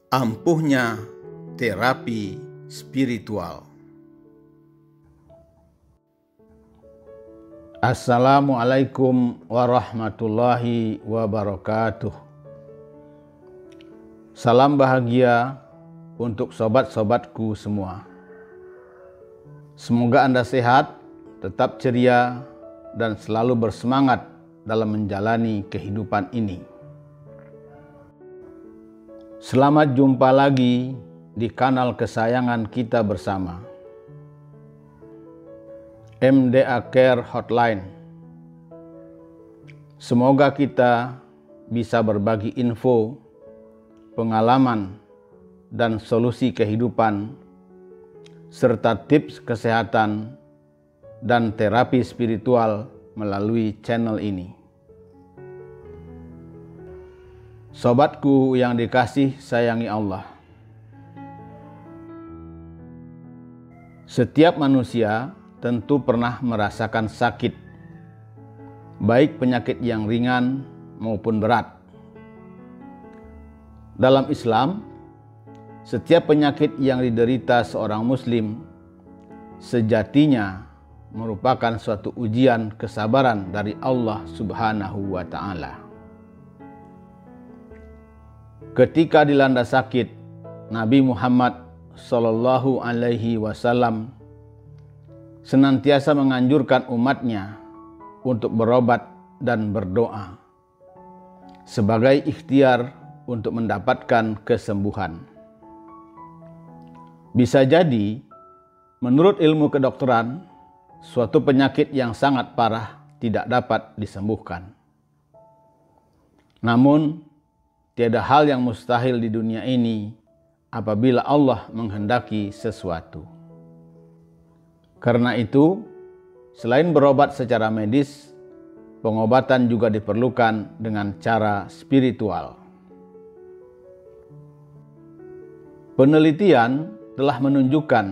Ampuhnya terapi spiritual. Assalamualaikum warahmatullahi wabarakatuh. Salam bahagia untuk sobat-sobatku semua. Semoga Anda sehat, tetap ceria, dan selalu bersemangat dalam menjalani kehidupan ini. Selamat jumpa lagi di kanal kesayangan kita bersama, MDA Care Hotline. Semoga kita bisa berbagi info, pengalaman, dan solusi kehidupan, serta tips kesehatan dan terapi spiritual melalui channel ini. Sobatku yang dikasih sayangi Allah, setiap manusia tentu pernah merasakan sakit, baik penyakit yang ringan maupun berat. Dalam Islam, setiap penyakit yang diderita seorang muslim sejatinya merupakan suatu ujian kesabaran dari Allah Subhanahu wa Ta'ala. Ketika dilanda sakit, Nabi Muhammad Sallallahu Alaihi Wasallam senantiasa menganjurkan umatnya untuk berobat dan berdoa sebagai ikhtiar untuk mendapatkan kesembuhan. Bisa jadi, menurut ilmu kedokteran, suatu penyakit yang sangat parah tidak dapat disembuhkan. Namun, tiada hal yang mustahil di dunia ini apabila Allah menghendaki sesuatu. Karena itu, selain berobat secara medis, pengobatan juga diperlukan dengan cara spiritual. Penelitian telah menunjukkan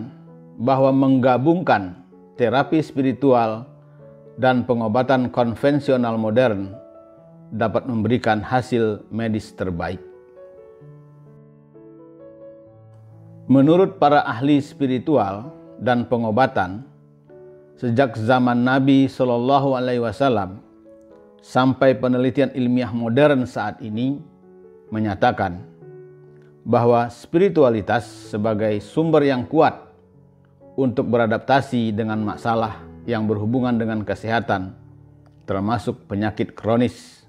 bahwa menggabungkan terapi spiritual dan pengobatan konvensional modern dapat memberikan hasil medis terbaik. Menurut para ahli spiritual dan pengobatan, sejak zaman Nabi Shallallahu Alaihi Wasallam sampai penelitian ilmiah modern saat ini menyatakan bahwa spiritualitas sebagai sumber yang kuat untuk beradaptasi dengan masalah yang berhubungan dengan kesehatan, termasuk penyakit kronis.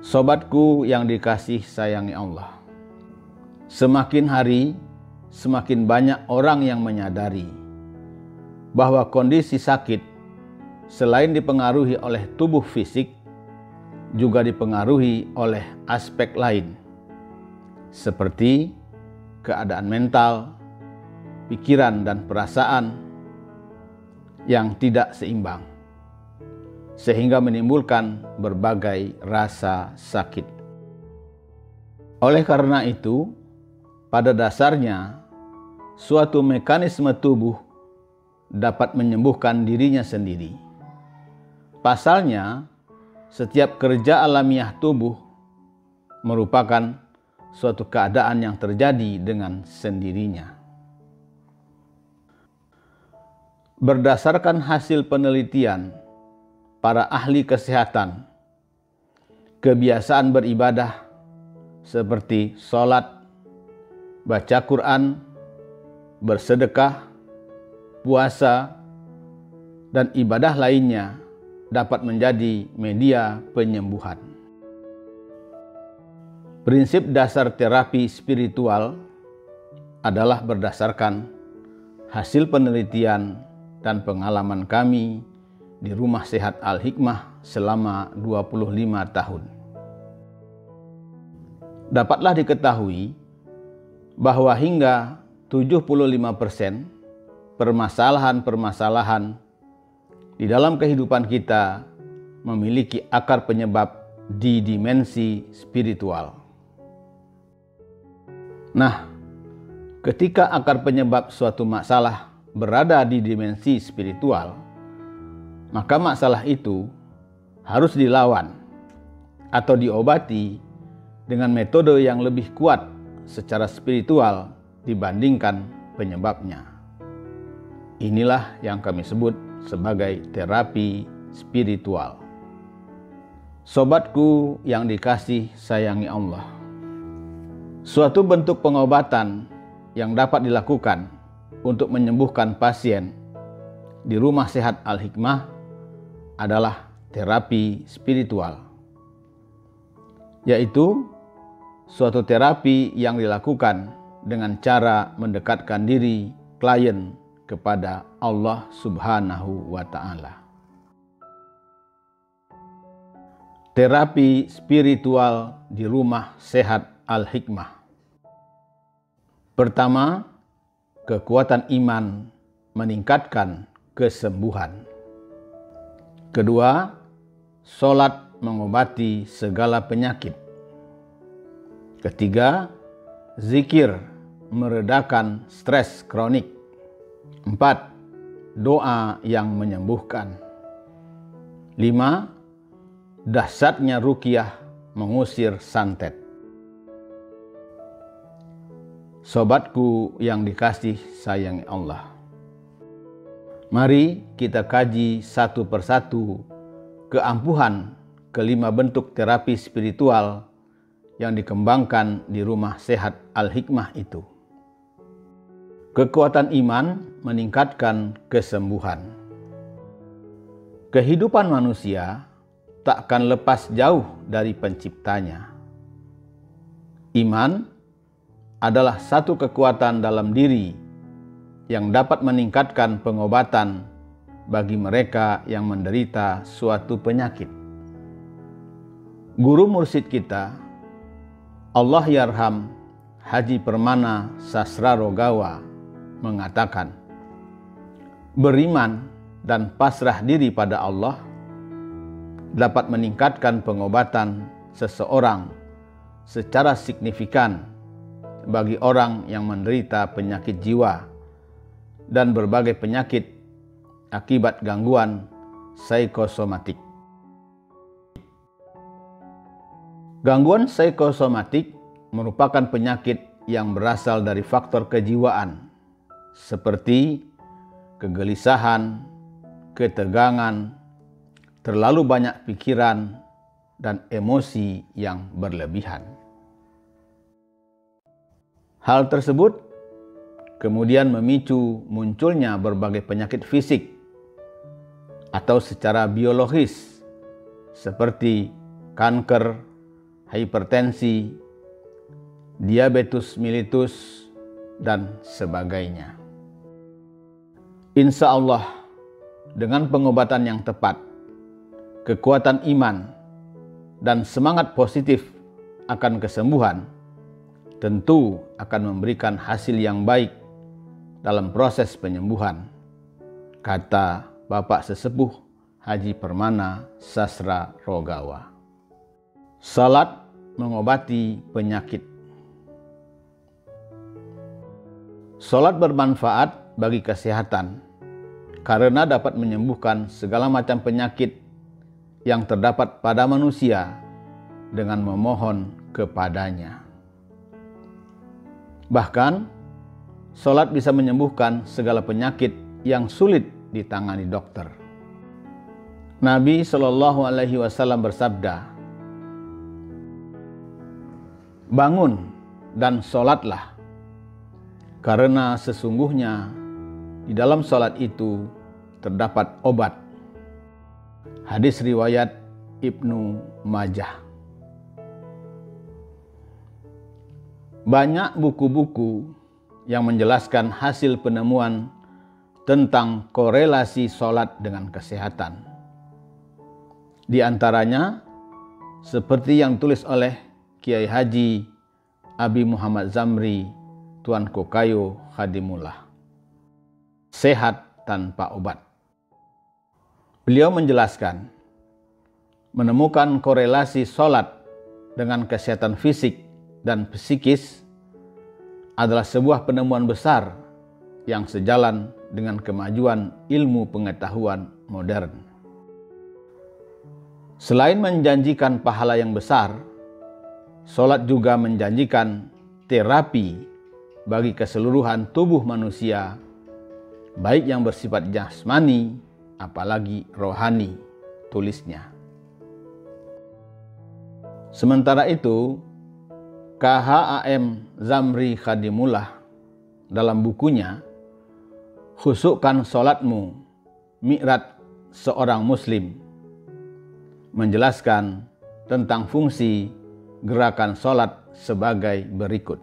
Sobatku yang dikasih sayangi Allah, semakin hari semakin banyak orang yang menyadari bahwa kondisi sakit selain dipengaruhi oleh tubuh fisik, juga dipengaruhi oleh aspek lain seperti keadaan mental, pikiran, dan perasaan yang tidak seimbang, sehingga menimbulkan berbagai rasa sakit. Oleh karena itu, pada dasarnya, suatu mekanisme tubuh dapat menyembuhkan dirinya sendiri. Pasalnya, setiap kerja alamiah tubuh merupakan suatu keadaan yang terjadi dengan sendirinya. Berdasarkan hasil penelitian para ahli kesehatan, kebiasaan beribadah seperti sholat, baca Quran, bersedekah, puasa, dan ibadah lainnya dapat menjadi media penyembuhan. Prinsip dasar terapi spiritual adalah berdasarkan hasil penelitian dan pengalaman kami di Rumah Sehat Al-Hikmah selama 25 tahun. Dapatlah diketahui bahwa hingga 75% permasalahan-permasalahan di dalam kehidupan kita memiliki akar penyebab di dimensi spiritual. Nah, ketika akar penyebab suatu masalah berada di dimensi spiritual, maka masalah itu harus dilawan atau diobati dengan metode yang lebih kuat secara spiritual dibandingkan penyebabnya. Inilah yang kami sebut sebagai terapi spiritual. Sobatku yang dikasih sayangi Allah, suatu bentuk pengobatan yang dapat dilakukan untuk menyembuhkan pasien di Rumah Sehat Al-Hikmah adalah terapi spiritual, yaitu suatu terapi yang dilakukan dengan cara mendekatkan diri klien kepada Allah Subhanahu wa Ta'ala. Terapi spiritual di Rumah Sehat Al-Hikmah. Pertama, kekuatan iman meningkatkan kesembuhan. Kedua, sholat mengobati segala penyakit. Ketiga, zikir meredakan stres kronik. 4. Doa yang menyembuhkan. 5. Dahsyatnya ruqyah mengusir santet. Sobatku yang dikasih sayangi Allah, mari kita kaji satu persatu keampuhan kelima bentuk terapi spiritual yang dikembangkan di Rumah Sehat Al-Hikmah itu. Kekuatan iman meningkatkan kesembuhan. Kehidupan manusia tak akan lepas jauh dari penciptanya. Iman adalah satu kekuatan dalam diri yang dapat meningkatkan pengobatan bagi mereka yang menderita suatu penyakit. Guru mursyid kita, Allahyarham Haji Permana Sasrarogawa, mengatakan, beriman dan pasrah diri pada Allah dapat meningkatkan pengobatan seseorang secara signifikan bagi orang yang menderita penyakit jiwa dan berbagai penyakit akibat gangguan psikosomatik. Gangguan psikosomatik merupakan penyakit yang berasal dari faktor kejiwaan seperti kegelisahan, ketegangan, terlalu banyak pikiran, dan emosi yang berlebihan. Hal tersebut kemudian memicu munculnya berbagai penyakit fisik atau secara biologis seperti kanker, hipertensi, diabetes mellitus, dan sebagainya. Insya Allah, dengan pengobatan yang tepat, kekuatan iman, dan semangat positif akan kesembuhan, tentu akan memberikan hasil yang baik dalam proses penyembuhan, kata Bapak Sesepuh Haji Permana Sasrarogawa. Salat mengobati penyakit. Salat bermanfaat bagi kesehatan karena dapat menyembuhkan segala macam penyakit yang terdapat pada manusia dengan memohon kepadanya. Bahkan, salat bisa menyembuhkan segala penyakit yang sulit ditangani dokter. Nabi Shallallahu Alaihi Wasallam bersabda, bangun dan salatlah, karena sesungguhnya di dalam salat itu terdapat obat. Hadis riwayat Ibnu Majah. Banyak buku-buku yang menjelaskan hasil penemuan tentang korelasi salat dengan kesehatan. Di antaranya, seperti yang ditulis oleh Kiai Haji Abi Muhammad Zamri Tuan Kokayo Khadimullah, Sehat Tanpa Obat. Beliau menjelaskan, menemukan korelasi salat dengan kesehatan fisik dan psikis adalah sebuah penemuan besar yang sejalan dengan kemajuan ilmu pengetahuan modern. Selain menjanjikan pahala yang besar, Sholat juga menjanjikan terapi bagi keseluruhan tubuh manusia, baik yang bersifat jasmani, apalagi rohani, tulisnya. Sementara itu, KHAM Zamri Khadimullah dalam bukunya Khusukkan Sholatmu, Mi'raj Seorang Muslim menjelaskan tentang fungsi gerakan sholat sebagai berikut.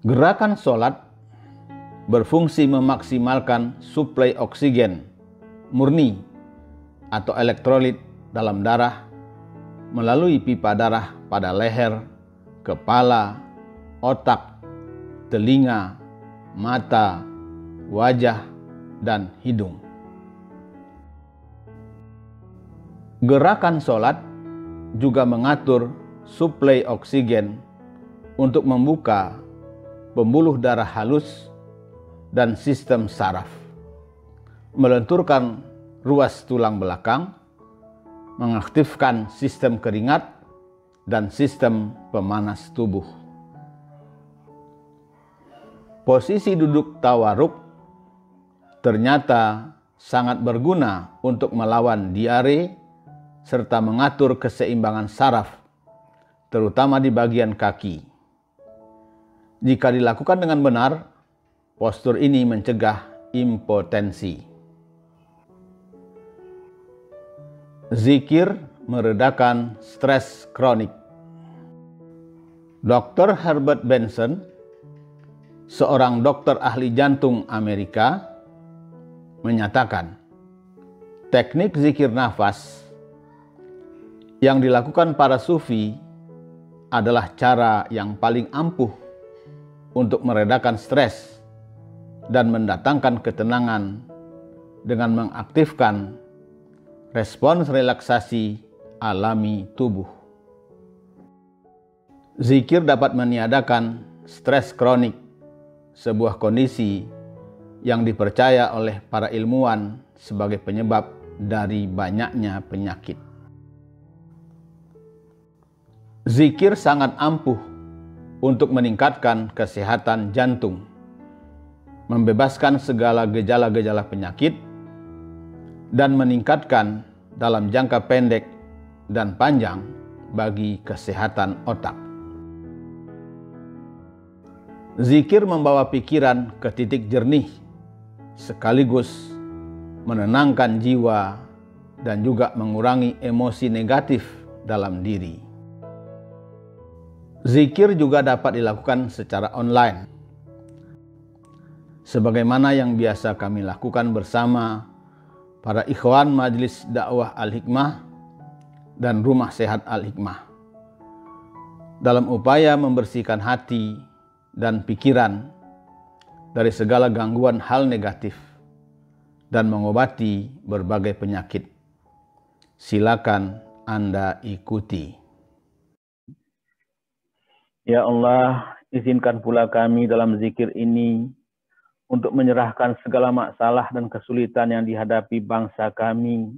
Gerakan sholat berfungsi memaksimalkan suplai oksigen murni atau elektrolit dalam darah melalui pipa darah pada leher, kepala, otak, telinga, mata, wajah, dan hidung. Gerakan sholat juga mengatur suplai oksigen untuk membuka pembuluh darah halus dan sistem saraf, melenturkan ruas tulang belakang, mengaktifkan sistem keringat, dan sistem pemanas tubuh. Posisi duduk tawaruk ternyata sangat berguna untuk melawan diare serta mengatur keseimbangan saraf, terutama di bagian kaki. Jika dilakukan dengan benar, postur ini mencegah impotensi. Zikir meredakan stres kronik. Dr. Herbert Benson, seorang dokter ahli jantung Amerika, menyatakan, teknik zikir nafas yang dilakukan para sufi adalah cara yang paling ampuh untuk meredakan stres dan mendatangkan ketenangan dengan mengaktifkan respons relaksasi alami tubuh. Zikir dapat meniadakan stres kronik, sebuah kondisi yang dipercaya oleh para ilmuwan sebagai penyebab dari banyaknya penyakit. Zikir sangat ampuh untuk meningkatkan kesehatan jantung, membebaskan segala gejala-gejala penyakit, dan meningkatkan dalam jangka pendek dan panjang bagi kesehatan otak. Zikir membawa pikiran ke titik jernih, sekaligus menenangkan jiwa dan juga mengurangi emosi negatif dalam diri. Zikir juga dapat dilakukan secara online, sebagaimana yang biasa kami lakukan bersama para ikhwan Majelis Dakwah Al-Hikmah dan Rumah Sehat Al-Hikmah, dalam upaya membersihkan hati dan pikiran dari segala gangguan hal negatif dan mengobati berbagai penyakit. Silakan Anda ikuti. Ya Allah, izinkan pula kami dalam zikir ini untuk menyerahkan segala masalah dan kesulitan yang dihadapi bangsa kami,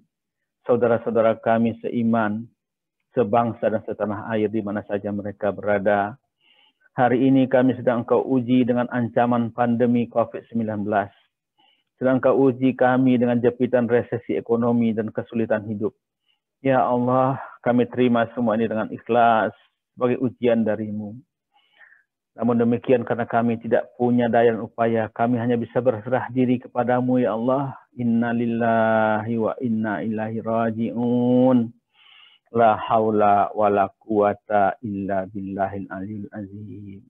saudara-saudara kami seiman, sebangsa dan setanah air di mana saja mereka berada. Hari ini kami sedang Engkau uji dengan ancaman pandemi COVID-19. Sedang Engkau uji kami dengan jepitan resesi ekonomi dan kesulitan hidup. Ya Allah, kami terima semua ini dengan ikhlas sebagai ujian darimu. Namun demikian karena kami tidak punya daya dan upaya, kami hanya bisa berserah diri kepadamu ya Allah. Inna lillahi wa inna ilaihi raji'un. La haula wa la quwata illa billahil aliyil azim.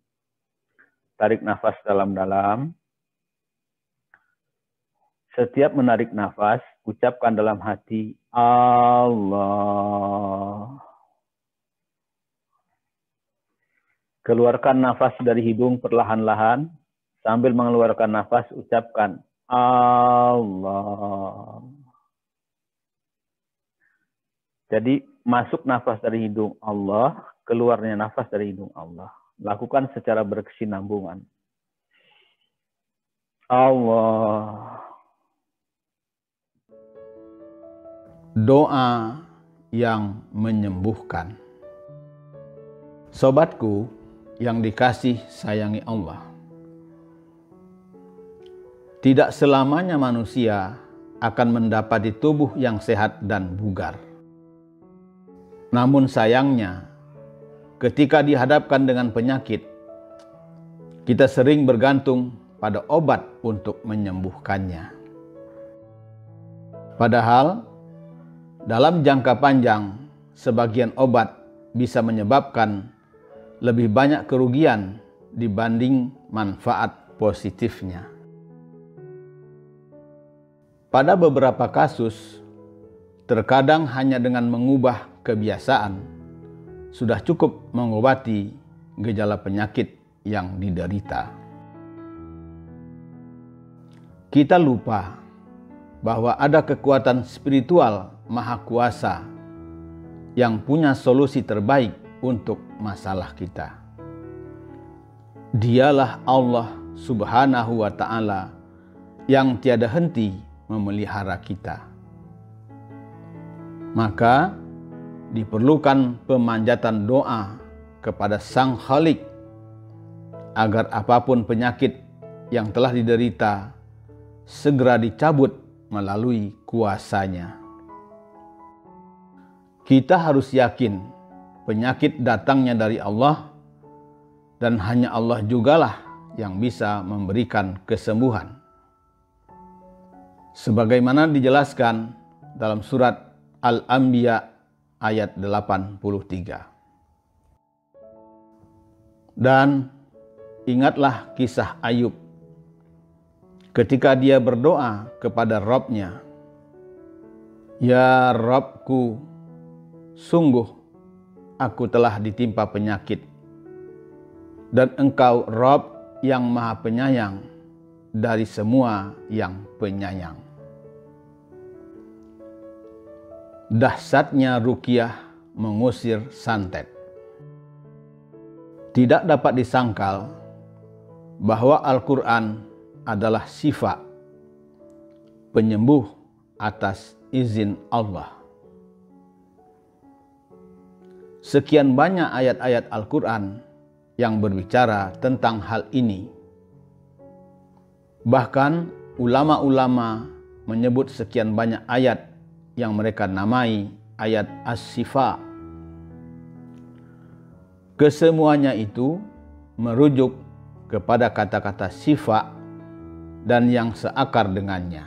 Tarik nafas dalam-dalam. Setiap menarik nafas, ucapkan dalam hati, Allah. Keluarkan nafas dari hidung perlahan-lahan. Sambil mengeluarkan nafas, ucapkan Allah. Jadi masuk nafas dari hidung Allah, keluarnya nafas dari hidung Allah. Lakukan secara berkesinambungan. Allah. Doa yang menyembuhkan. Sobatku yang dikasih sayangi Allah, tidak selamanya manusia akan mendapati tubuh yang sehat dan bugar. Namun sayangnya, ketika dihadapkan dengan penyakit, kita sering bergantung pada obat untuk menyembuhkannya. Padahal, dalam jangka panjang, sebagian obat bisa menyebabkan lebih banyak kerugian dibanding manfaat positifnya. Pada beberapa kasus, terkadang hanya dengan mengubah kebiasaan sudah cukup mengobati gejala penyakit yang diderita. Kita lupa bahwa ada kekuatan spiritual maha kuasa yang punya solusi terbaik untuk masalah kita. Dialah Allah Subhanahu wa Ta'ala yang tiada henti memelihara kita. Maka diperlukan pemanjatan doa kepada Sang Khalik agar apapun penyakit yang telah diderita segera dicabut melalui kuasa-Nya. Kita harus yakin penyakit datangnya dari Allah dan hanya Allah jugalah yang bisa memberikan kesembuhan. Sebagaimana dijelaskan dalam surat Al-Anbiya ayat 83. Dan ingatlah kisah Ayub ketika dia berdoa kepada Rabb-Nya, "Ya Rabbku, sungguh aku telah ditimpa penyakit, dan Engkau Rabb yang Maha Penyayang dari semua yang penyayang." Dahsyatnya ruqyah mengusir santet. Tidak dapat disangkal bahwa Al-Quran adalah syifa, penyembuh atas izin Allah. Sekian banyak ayat-ayat Al-Quran yang berbicara tentang hal ini. Bahkan ulama-ulama menyebut sekian banyak ayat yang mereka namai ayat As-Syifa. Kesemuanya itu merujuk kepada kata-kata syifa dan yang seakar dengannya.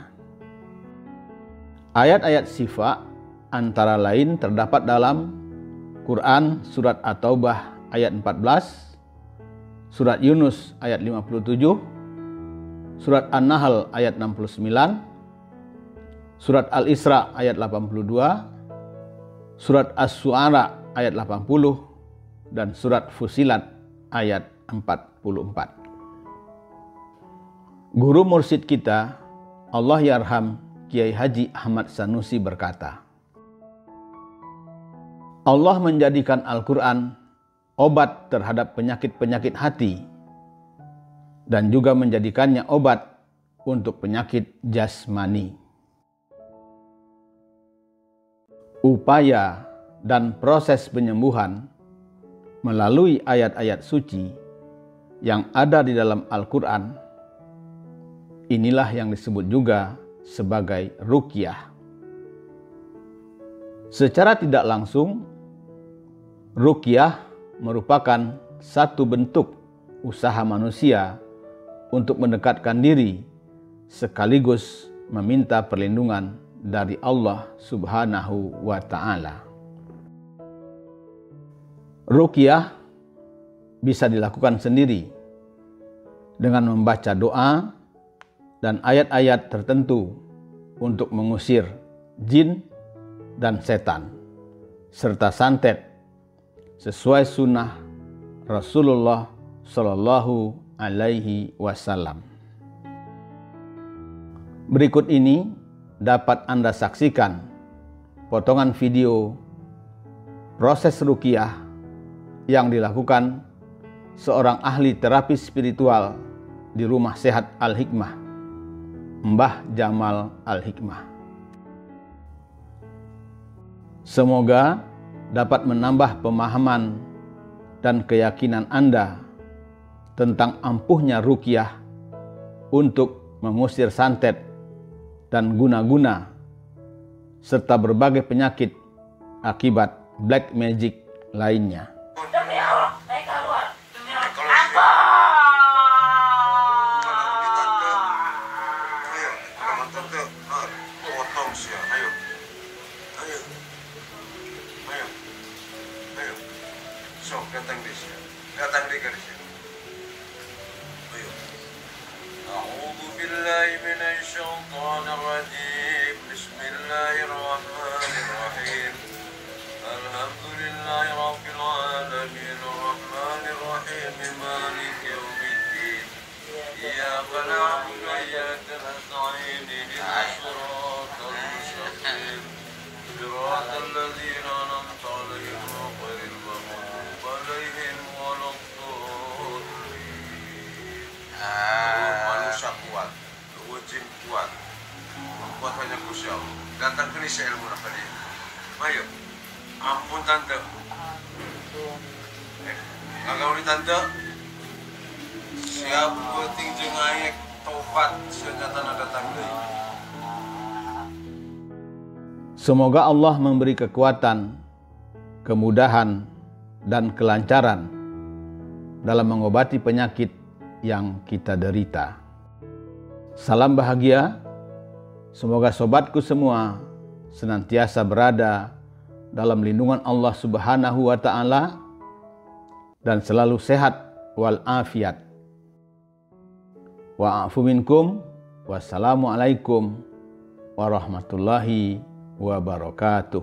Ayat-ayat syifa antara lain terdapat dalam Quran surat At-Taubah ayat 14, surat Yunus ayat 57, surat An-Nahl ayat 69, surat Al-Isra ayat 82, surat As-Su'ara ayat 80, dan surat Fusilat ayat 44. Guru mursyid kita, Allah yarham, Kiai Haji Ahmad Sanusi berkata, Allah menjadikan Al-Quran obat terhadap penyakit-penyakit hati dan juga menjadikannya obat untuk penyakit jasmani. Upaya dan proses penyembuhan melalui ayat-ayat suci yang ada di dalam Al-Quran, inilah yang disebut juga sebagai ruqyah. Secara tidak langsung, ruqyah merupakan satu bentuk usaha manusia untuk mendekatkan diri sekaligus meminta perlindungan dari Allah Subhanahu wa Ta'ala. Ruqyah bisa dilakukan sendiri dengan membaca doa dan ayat-ayat tertentu untuk mengusir jin dan setan serta santet sesuai sunnah Rasulullah Shallallahu Alaihi Wasallam. Berikut ini dapat Anda saksikan potongan video proses ruqyah yang dilakukan seorang ahli terapi spiritual di Rumah Sehat Al-Hikmah, Mbah Jamal Al-Hikmah. Semoga dapat menambah pemahaman dan keyakinan Anda tentang ampuhnya ruqyah untuk mengusir santet dan guna-guna serta berbagai penyakit akibat black magic lainnya. Demi Allah, saya keluar. Demi Allah. Ayo, teman tante, potong sih, ayo, ayo, ayo, ayo, so datang di sini, datang di sini, ayo. A'udzu billahi minasy syaithanir rajim. Bismillahirrahmanirrahim. Alhamdulillahi rabbil alamin, arrahmanir rahim, maliki yaumiddin. Iyyaka na'budu wa iyyaka nasta'in. Ihdinas siratal mustaqim. Siratal ladzina an'amta 'alaihim ghairil maghdubi 'alaihim waladdallin. Manusia kuat, jin kuat. Kuat hanya Gusti Allah. Datang ke sini ilmu kali. Ayo. Ampun tante. Ngagaw ni tante. Siap penting jeung aek tobat senyatana datang deui. Semoga Allah memberi kekuatan, kemudahan, dan kelancaran dalam mengobati penyakit yang kita derita. Salam bahagia, semoga sobatku semua senantiasa berada dalam lindungan Allah Subhanahu wa Ta'ala dan selalu sehat walafiat. Wa'afu minkum, wassalamualaikum warahmatullahi wabarakatuh.